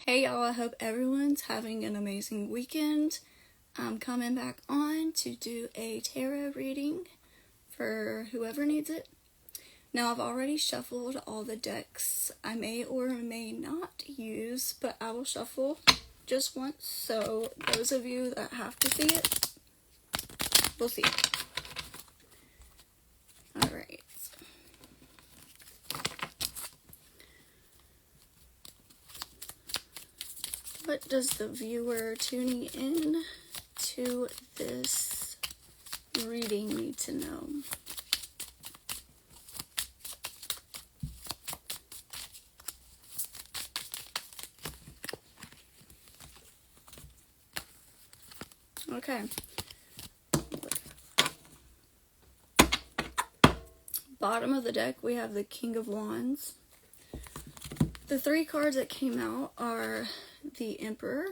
Hey y'all, I hope everyone's having an amazing weekend. I'm coming back on to do a tarot reading for whoever needs it. Now, I've already shuffled all the decks I may or may not use, but I will shuffle just once, so those of you that have to see it, will see it. Alright. What does the viewer tuning in to this reading need to know? Okay. Bottom of the deck, we have the King of Wands. The three cards that came out are the Emperor,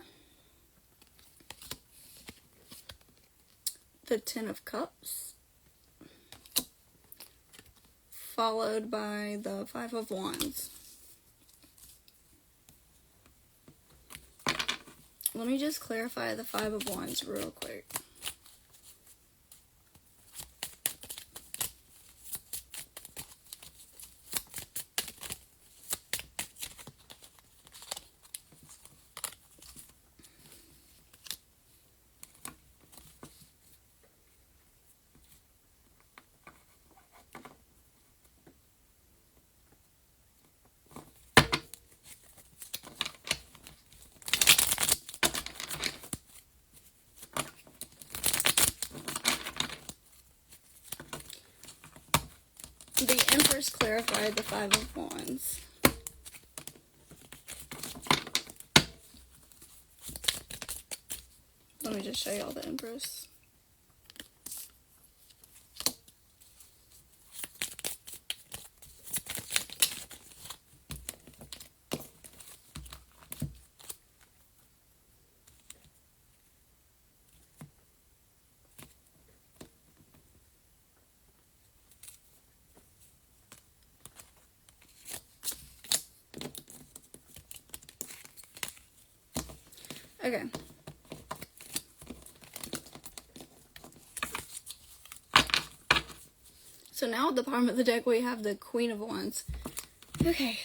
the Ten of Cups, followed by the Five of Wands. Let me just clarify the Five of Wands real quick. The Empress clarified the Five of Wands. Let me just show y'all the Empress. Okay. So now at the bottom of the deck we have the Queen of Wands. Okay.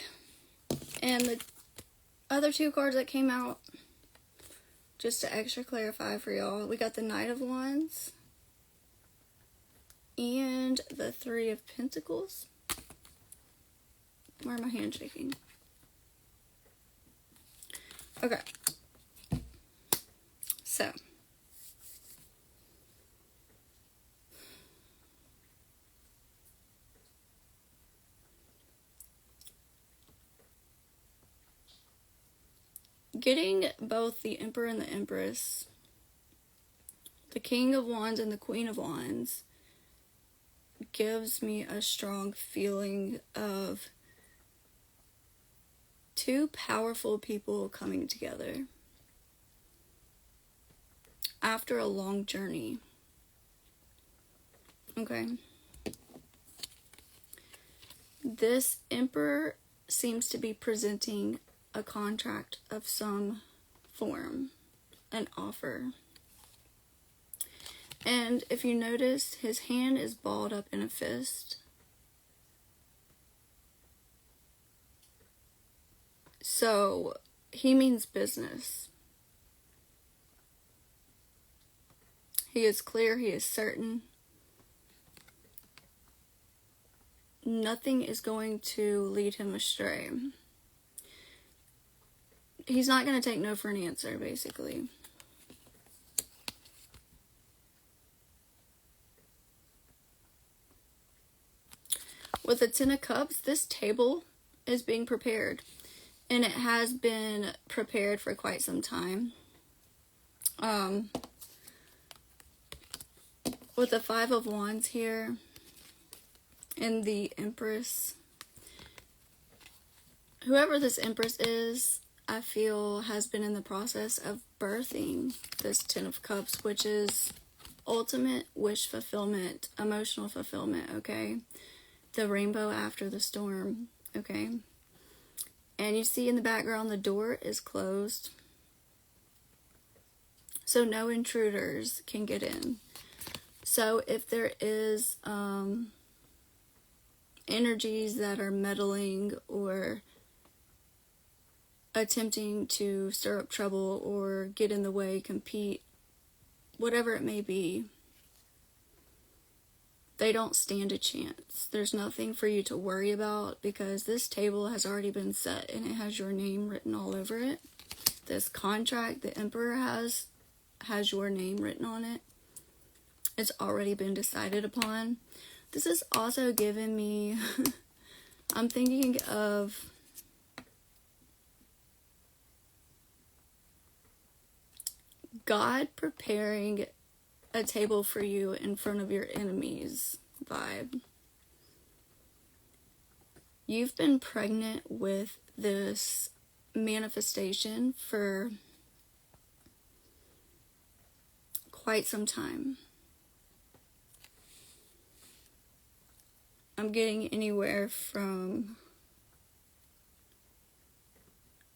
And the other two cards that came out, just to extra clarify for y'all, we got the Knight of Wands and the Three of Pentacles. Why are my hands shaking? Okay. So, getting both the Emperor and the Empress, the King of Wands and the Queen of Wands, gives me a strong feeling of two powerful people coming together after a long journey. Okay. This Emperor seems to be presenting a contract of some form, an offer. And if you notice, his hand is balled up in a fist. So, he means business. He is clear, he is certain. Nothing is going to lead him astray. He's not going to take no for an answer, basically. With the Ten of Cups, this table is being prepared. And it has been prepared for quite some time. With the Five of Wands here and the Empress, whoever this Empress is, I feel has been in the process of birthing this Ten of Cups, which is ultimate wish fulfillment, emotional fulfillment, okay? The rainbow after the storm, okay? And you see in the background the door is closed, so no intruders can get in. So if there is energies that are meddling or attempting to stir up trouble or get in the way, compete, whatever it may be, they don't stand a chance. There's nothing for you to worry about because this table has already been set and it has your name written all over it. This contract the Emperor has your name written on it. It's already been decided upon. This is also giving me, I'm thinking of God preparing a table for you in front of your enemies vibe. You've been pregnant with this manifestation for quite some time. I'm getting anywhere from,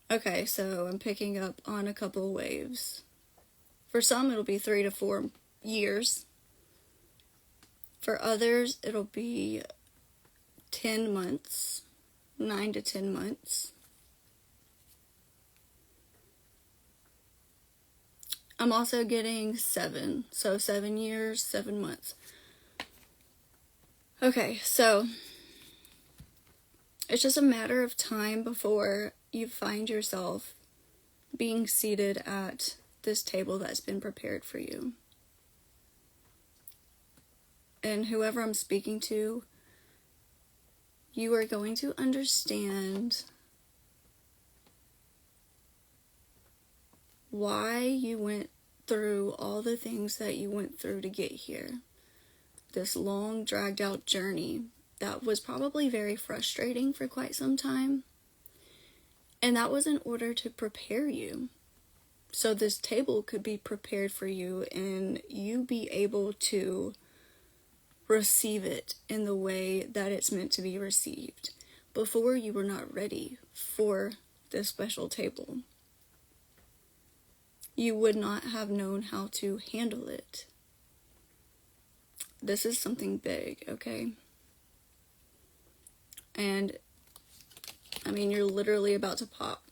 okay, so I'm picking up on a couple waves. For some, it'll be 3 to 4 years. For others, it'll be 10 months, 9 to 10 months. I'm also getting 7, so 7 years, 7 months. Okay, so it's just a matter of time before you find yourself being seated at this table that's been prepared for you. And whoever I'm speaking to, you are going to understand why you went through all the things that you went through to get here. This long, dragged out journey that was probably very frustrating for quite some time. And that was in order to prepare you. So this table could be prepared for you and you be able to receive it in the way that it's meant to be received. Before, you were not ready for this special table. You would not have known how to handle it. This is something big, okay? And, I mean, you're literally about to pop.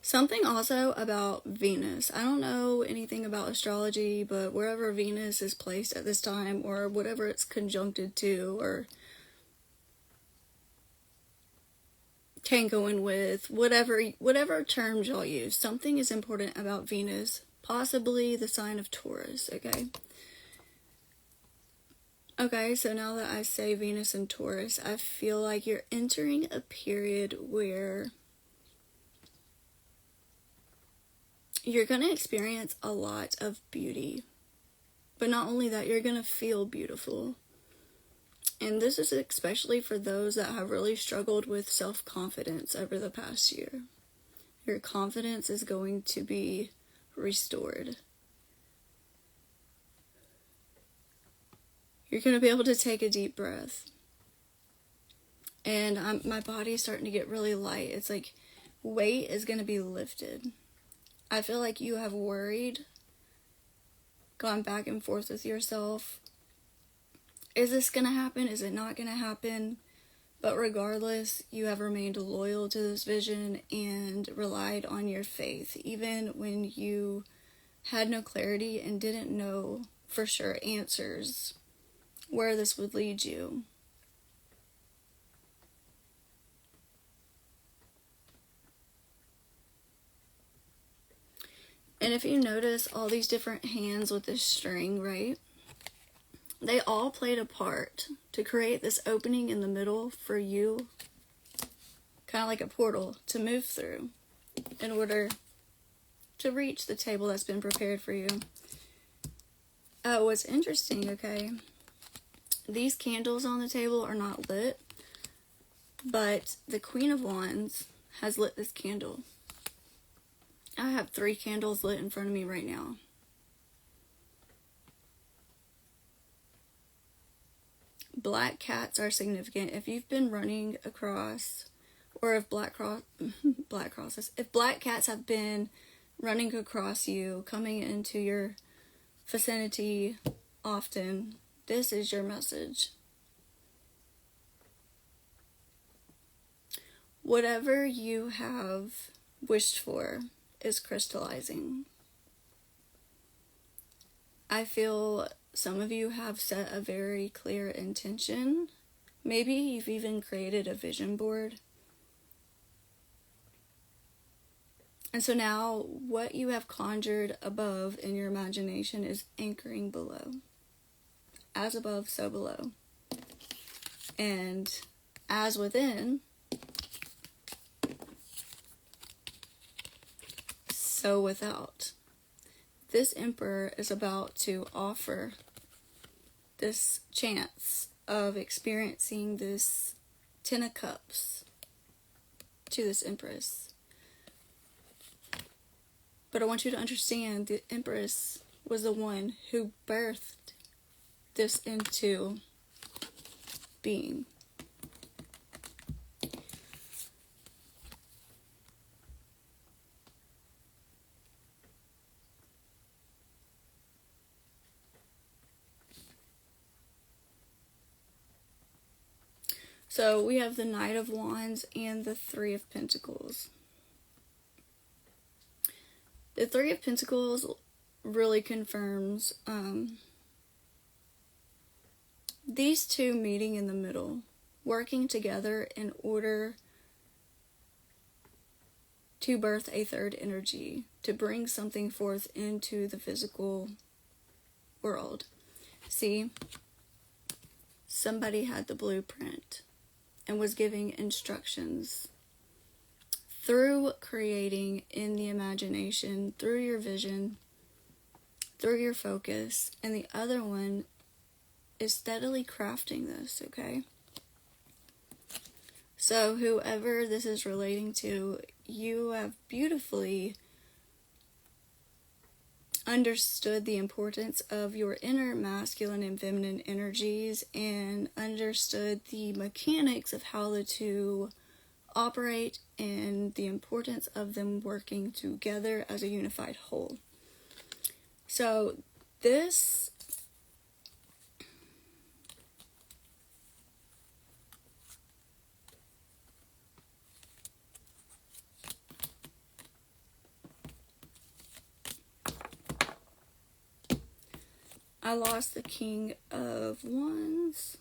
Something also about Venus. I don't know anything about astrology, but wherever Venus is placed at this time, or whatever it's conjuncted to, or tangoing with, whatever terms y'all use, something is important about Venus. Possibly the sign of Taurus, okay? Okay, so now that I say Venus and Taurus, I feel like you're entering a period where you're going to experience a lot of beauty. But not only that, you're going to feel beautiful. And this is especially for those that have really struggled with self-confidence over the past year. Your confidence is going to be restored. You're going to be able to take a deep breath. And my body's starting to get really light. It's like weight is going to be lifted. I feel like you have worried, gone back and forth with yourself. Is this going to happen? Is it not going to happen? But regardless, you have remained loyal to this vision and relied on your faith, even when you had no clarity and didn't know for sure answers where this would lead you. And if you notice all these different hands with this string, right? They all played a part to create this opening in the middle for you, kind of like a portal to move through in order to reach the table that's been prepared for you. What's interesting, okay, these candles on the table are not lit, but the Queen of Wands has lit this candle. I have 3 candles lit in front of me right now. black cats are significant. If you've been running across, or if black cats have been running across you, coming into your vicinity often, this is your message. Whatever you have wished for is crystallizing. I feel some of you have set a very clear intention. Maybe you've even created a vision board. And so now what you have conjured above in your imagination is anchoring below. As above, so below. And as within, so without. This Emperor is about to offer this chance of experiencing this Ten of Cups to this Empress. But I want you to understand the Empress was the one who birthed this into being. So we have the Knight of Wands and the Three of Pentacles. The Three of Pentacles really confirms these two meeting in the middle, working together in order to birth a third energy, to bring something forth into the physical world. See, somebody had the blueprint and was giving instructions through creating in the imagination, through your vision, through your focus, and the other one is steadily crafting this, okay? So whoever this is relating to, you have beautifully understood the importance of your inner masculine and feminine energies and understood the mechanics of how the two operate and the importance of them working together as a unified whole. So this I lost the King of Wands.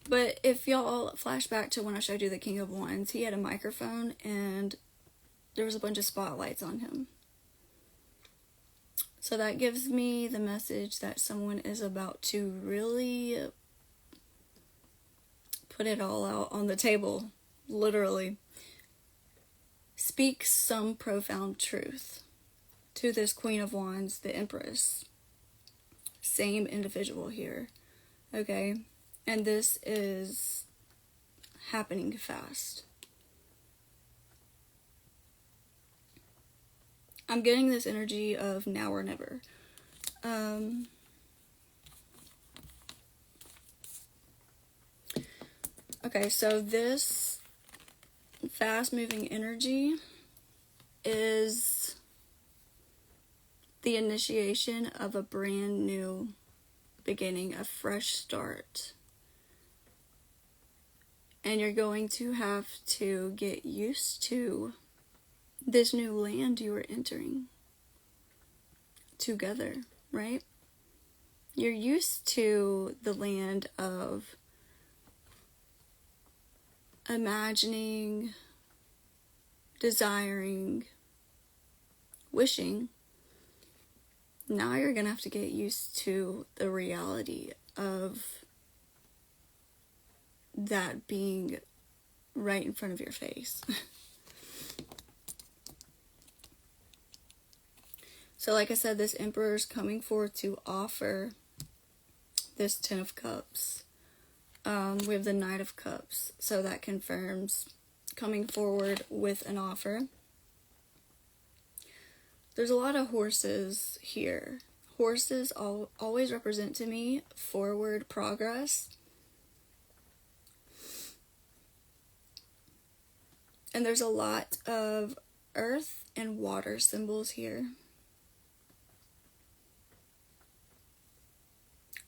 But if y'all flash back to when I showed you the King of Wands, he had a microphone and there was a bunch of spotlights on him. So that gives me the message that someone is about to really put it all out on the table, literally. Speak some profound truth to this Queen of Wands, the Empress. Same individual here, okay? And this is happening fast. I'm getting this energy of now or never. Okay, so this fast-moving energy is the initiation of a brand new beginning, a fresh start. And you're going to have to get used to this new land you are entering together, right? You're used to the land of imagining, desiring, wishing. Now you're going to have to get used to the reality of that being right in front of your face. So like I said, this Emperor is coming forth to offer this Ten of Cups. We have the Knight of Cups, so that confirms coming forward with an offer. There's a lot of horses here. Horses always represent to me forward progress. And there's a lot of earth and water symbols here.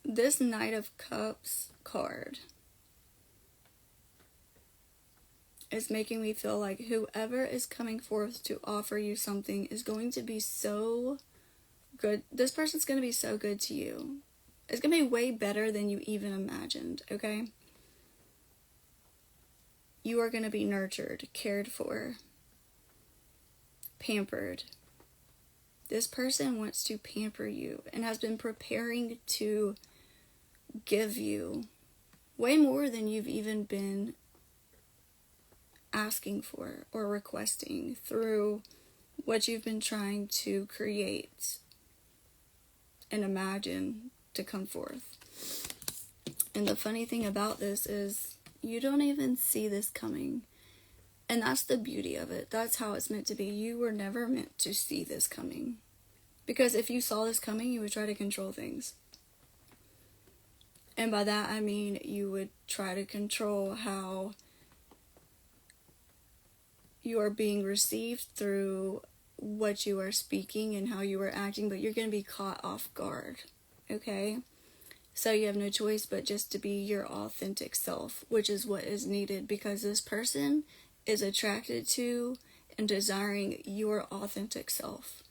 This Knight of Cups card is making me feel like whoever is coming forth to offer you something is going to be so good. This person's going to be so good to you. It's going to be way better than you even imagined, okay? You are going to be nurtured, cared for, pampered. This person wants to pamper you and has been preparing to give you way more than you've even been asking for or requesting through what you've been trying to create and imagine to come forth. And the funny thing about this is you don't even see this coming. And that's the beauty of it. That's how it's meant to be. You were never meant to see this coming. Because if you saw this coming, you would try to control things. And by that I mean you would try to control how you are being received through what you are speaking and how you are acting, but you're going to be caught off guard, okay? So you have no choice but just to be your authentic self, which is what is needed, because this person is attracted to and desiring your authentic self,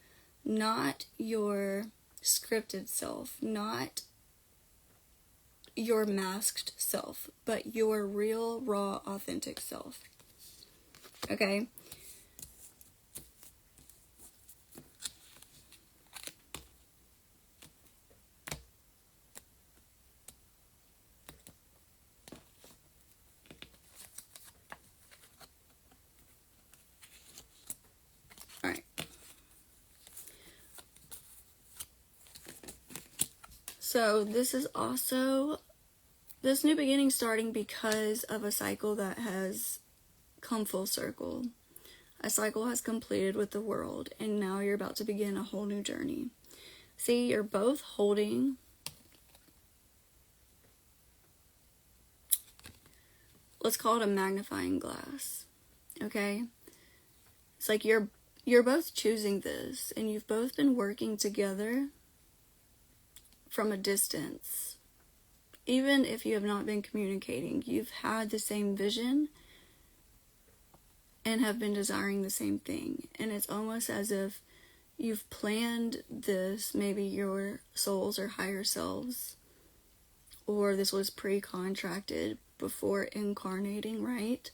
not your scripted self, not your masked self, but your real, raw, authentic self. Okay? Alright. So this is also this new beginning starting because of a cycle that has come full circle. A cycle has completed with the world, and now you're about to begin a whole new journey. See, you're both holding, let's call it a magnifying glass, okay? It's like you're both choosing this, and you've both been working together from a distance. Even if you have not been communicating, you've had the same vision and have been desiring the same thing. And it's almost as if you've planned this, maybe your souls or higher selves, or this was pre-contracted before incarnating, right?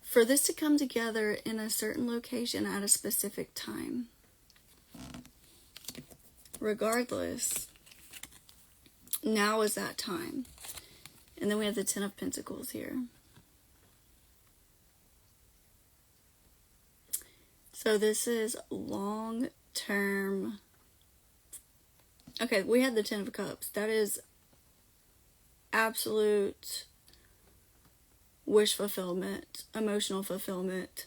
For this to come together in a certain location at a specific time. Regardless, now is that time. And then we have the Ten of Pentacles here. So this is long-term. Okay, we had the Ten of Cups. That is absolute wish fulfillment, emotional fulfillment.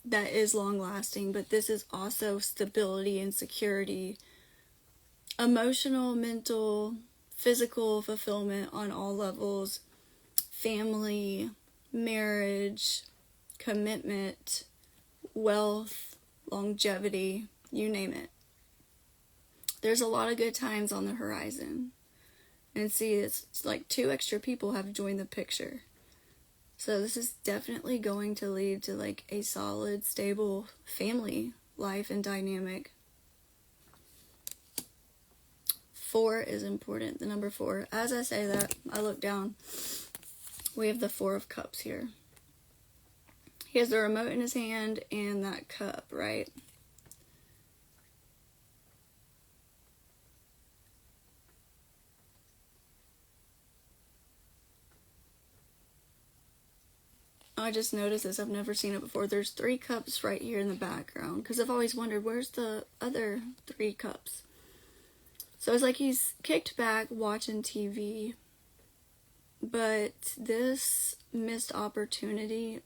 That is long-lasting, but this is also stability and security. Emotional, mental, physical fulfillment on all levels. Family, marriage, commitment, wealth, longevity, you name it. There's a lot of good times on the horizon. And see, it's like 2 extra people have joined the picture. So this is definitely going to lead to like a solid, stable family life and dynamic. 4 is important, the number 4. As I say that, I look down. We have the 4 of Cups here. He has the remote in his hand and that cup, right? I just noticed this. I've never seen it before. There's 3 cups right here in the background, because I've always wondered, where's the other 3 cups? So it's like he's kicked back watching TV, but this missed opportunity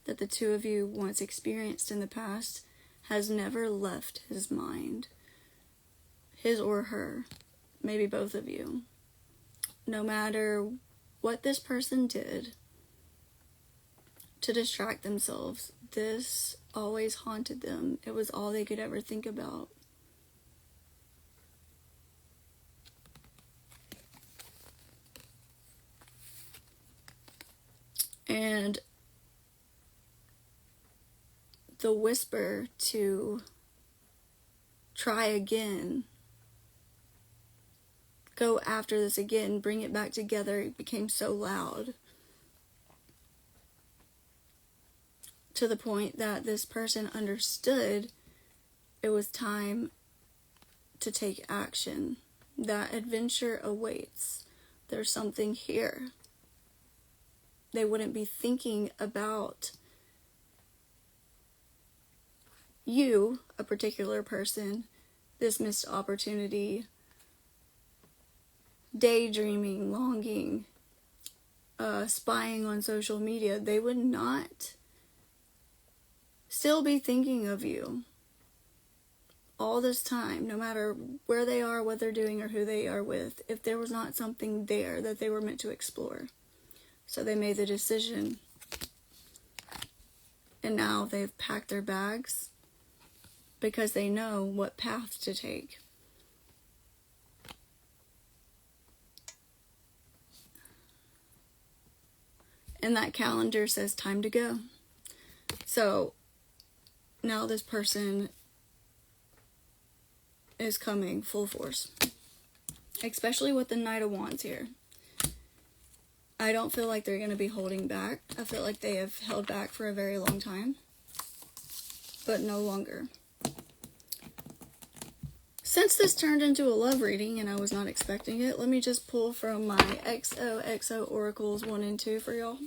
that the 2 of you once experienced in the past has never left his mind. His or her. Maybe both of you. No matter what this person did to distract themselves, this always haunted them. It was all they could ever think about. And the whisper to try again, go after this again, bring it back together, it became so loud. To the point that this person understood it was time to take action. That adventure awaits. There's something here. They wouldn't be thinking about you, a particular person, this missed opportunity, daydreaming, longing, spying on social media. They would not still be thinking of you all this time, no matter where they are, what they're doing, or who they are with, if there was not something there that they were meant to explore. So they made the decision, and now they've packed their bags because they know what path to take. And that calendar says time to go. So now this person is coming full force, especially with the Knight of Wands here. I don't feel like they're going to be holding back. I feel like they have held back for a very long time, but no longer. Since this turned into a love reading and I was not expecting it, let me just pull from my XOXO Oracles 1 and 2 for y'all.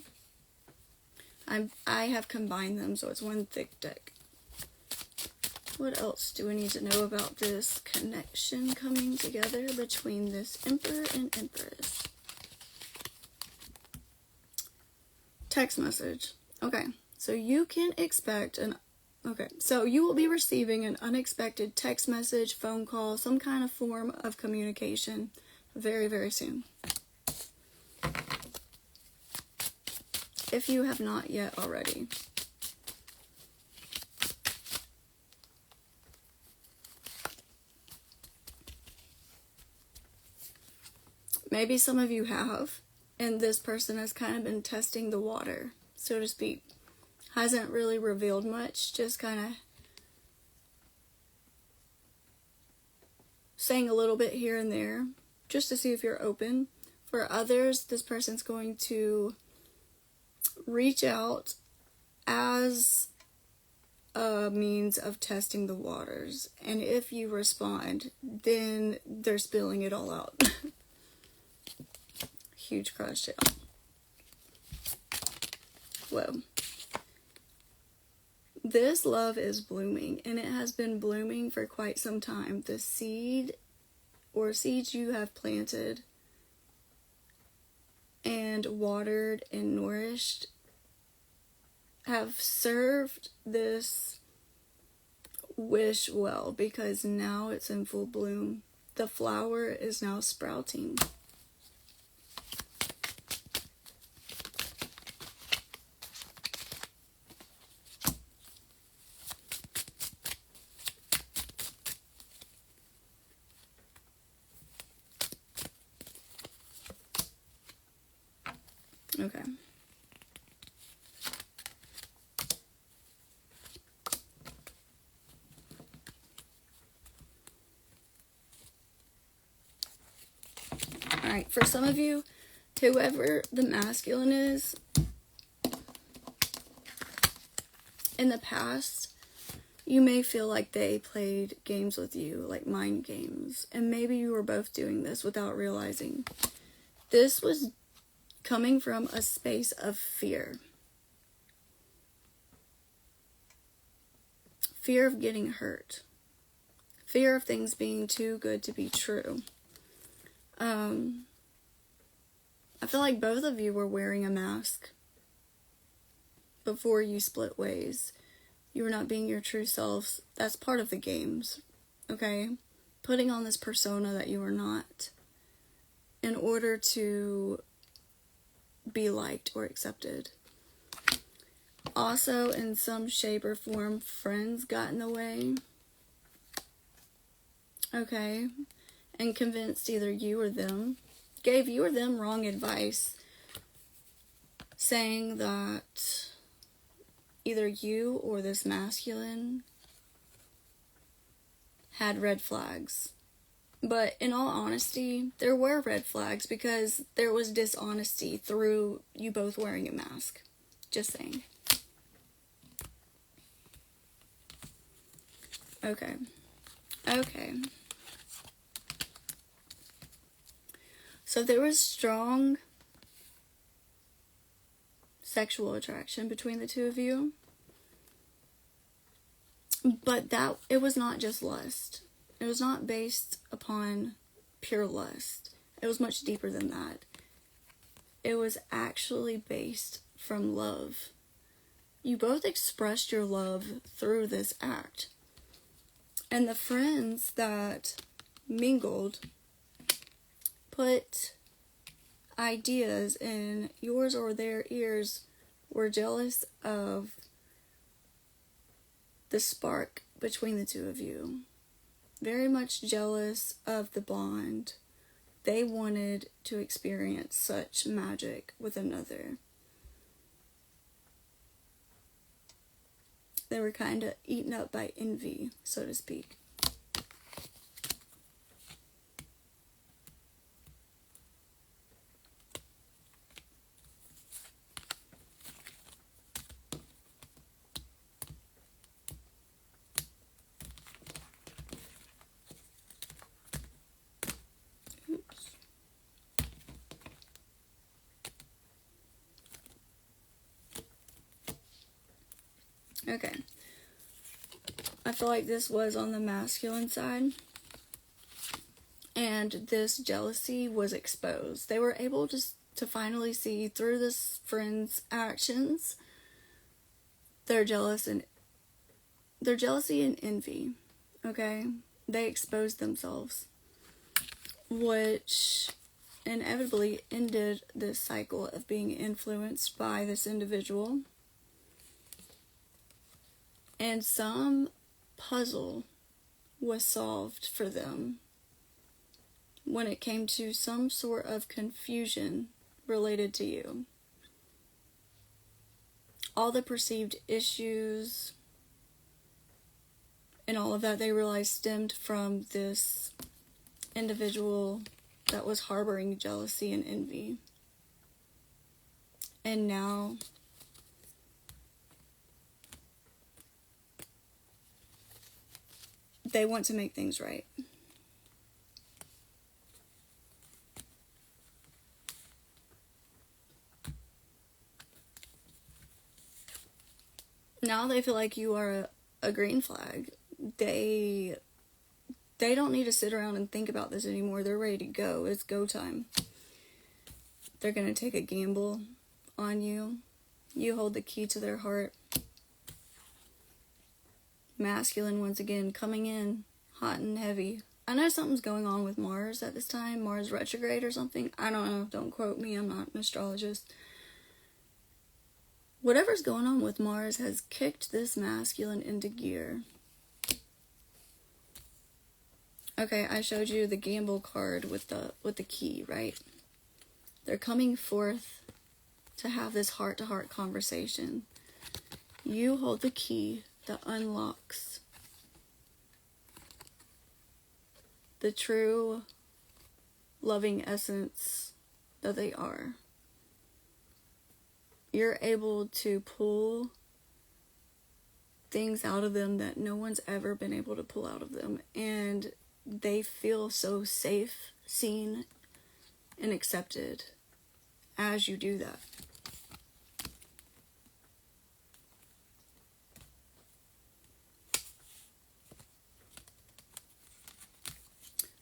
I have combined them, so it's one thick deck. What else do we need to know about this connection coming together between this Emperor and Empress? Text message. Okay, so you can expect so you will be receiving an unexpected text message, phone call, some kind of form of communication very, very soon. If you have not yet already. Maybe some of you have, and this person has kind of been testing the water, so to speak. Hasn't really revealed much, just kind of saying a little bit here and there, just to see if you're open. For others, this person's going to reach out as a means of testing the waters. And if you respond, then they're spilling it all out. Huge crush, yeah. Whoa. This love is blooming, and it has been blooming for quite some time. The seed or seeds you have planted and watered and nourished have served this wish well, because now it's in full bloom. The flower is now sprouting. Okay. Alright, for some of you, whoever the masculine is, in the past, you may feel like they played games with you, like mind games, and maybe you were both doing this without realizing. This was coming from a space of fear. Fear of getting hurt. Fear of things being too good to be true. I feel like both of you were wearing a mask before you split ways. You were not being your true selves. That's part of the games, okay? Putting on this persona that you are not in order to be liked or accepted. Also, in some shape or form, friends got in the way, okay, and convinced either you or them, gave you or them wrong advice, saying that either you or this masculine had red flags. But in all honesty, there were red flags because there was dishonesty through you both wearing a mask. Just saying. Okay. So there was strong sexual attraction between the two of you. But it was not just lust. It was not based upon pure lust. It was much deeper than that. It was actually based from love. You both expressed your love through this act. And the friends that mingled put ideas in yours or their ears, were jealous of the spark between the two of you. Very much jealous of the bond. They wanted to experience such magic with another. They were kind of eaten up by envy, so to speak. Oops. Okay. I feel like this was on the masculine side. And this jealousy was exposed. They were able to finally see through this friend's actions their jealousy and envy. Okay? They exposed themselves, which inevitably ended this cycle of being influenced by this individual. And some puzzle was solved for them when it came to some sort of confusion related to you. All the perceived issues and all of that, they realized stemmed from this individual that was harboring jealousy and envy. And now they want to make things right. Now they feel like you are a green flag. They don't need to sit around and think about this anymore. They're ready to go. It's go time. They're going to take a gamble on you. You hold the key to their heart. Masculine once again, coming in hot and heavy. I know something's going on with Mars at this time. Mars retrograde or something. I don't know. Don't quote me. I'm not an astrologist. Whatever's going on with Mars has kicked this masculine into gear. Okay, I showed you the gamble card with the key, right? They're coming forth to have this heart-to-heart conversation. You hold the key that unlocks the true loving essence that they are. You're able to pull things out of them that no one's ever been able to pull out of them. And they feel so safe, seen, and accepted as you do that.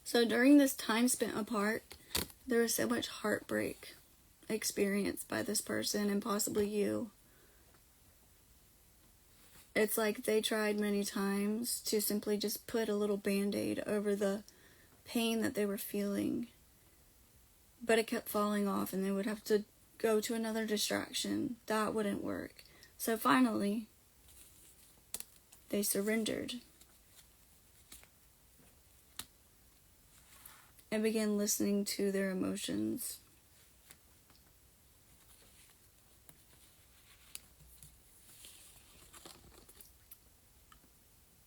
So during this time spent apart, there was so much heartbreak experienced by this person and possibly you. It's like they tried many times to simply just put a little band-aid over the pain that they were feeling, but it kept falling off, and they would have to go to another distraction. That wouldn't work. So finally, they surrendered and began listening to their emotions.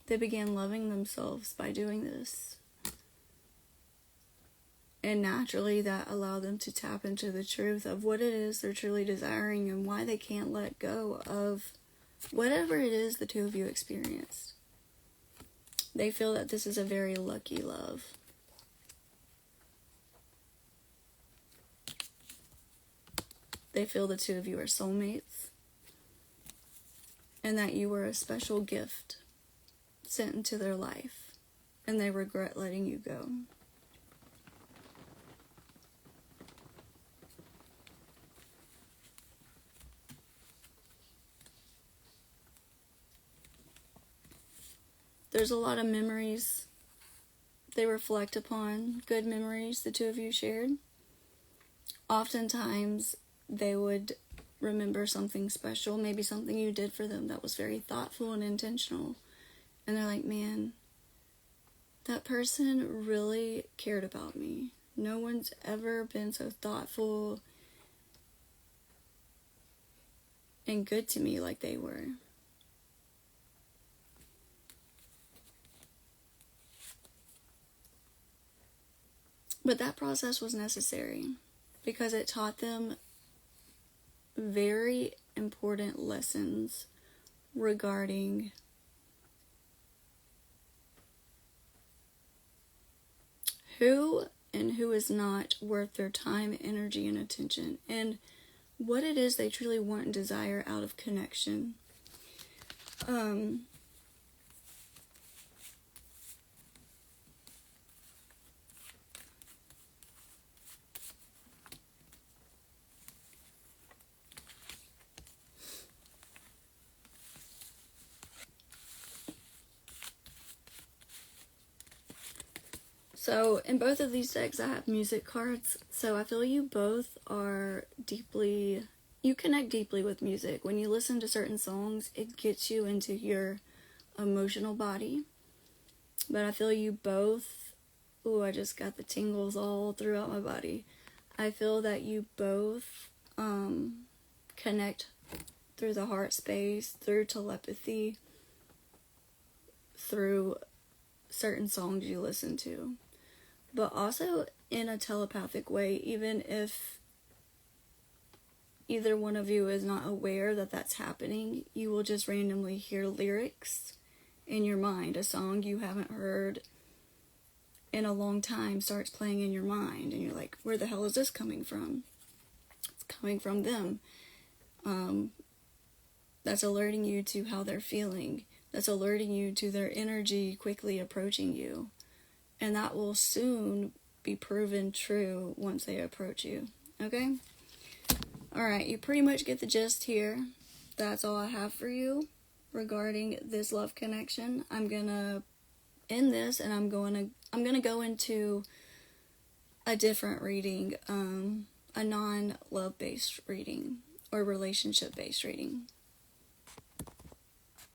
They began loving themselves by doing this. And naturally, that allowed them to tap into the truth of what it is they're truly desiring and why they can't let go of whatever it is the two of you experienced. They feel that this is a very lucky love. They feel the two of you are soulmates, and that you were a special gift sent into their life, and they regret letting you go. There's a lot of memories they reflect upon, good memories the two of you shared. Oftentimes, they would remember something special, maybe something you did for them that was very thoughtful and intentional. And they're like, man, that person really cared about me. No one's ever been so thoughtful and good to me like they were. But that process was necessary because it taught them very important lessons regarding who and who is not worth their time, energy, and attention, and what it is they truly want and desire out of connection. So, in both of these decks, I have music cards. So, I feel you both are you connect deeply with music. When you listen to certain songs, it gets you into your emotional body. But I feel you both, I just got the tingles all throughout my body. I feel that you both connect through the heart space, through telepathy, through certain songs you listen to. But also in a telepathic way, even if either one of you is not aware that that's happening, you will just randomly hear lyrics in your mind. A song you haven't heard in a long time starts playing in your mind, and you're like, where the hell is this coming from? It's coming from them. That's alerting you to how they're feeling. That's alerting you to their energy quickly approaching you. And that will soon be proven true once they approach you. Okay? Alright, you pretty much get the gist here. That's all I have for you regarding this love connection. I'm gonna end this, and I'm gonna go into a different reading, a non-love based reading or relationship based reading.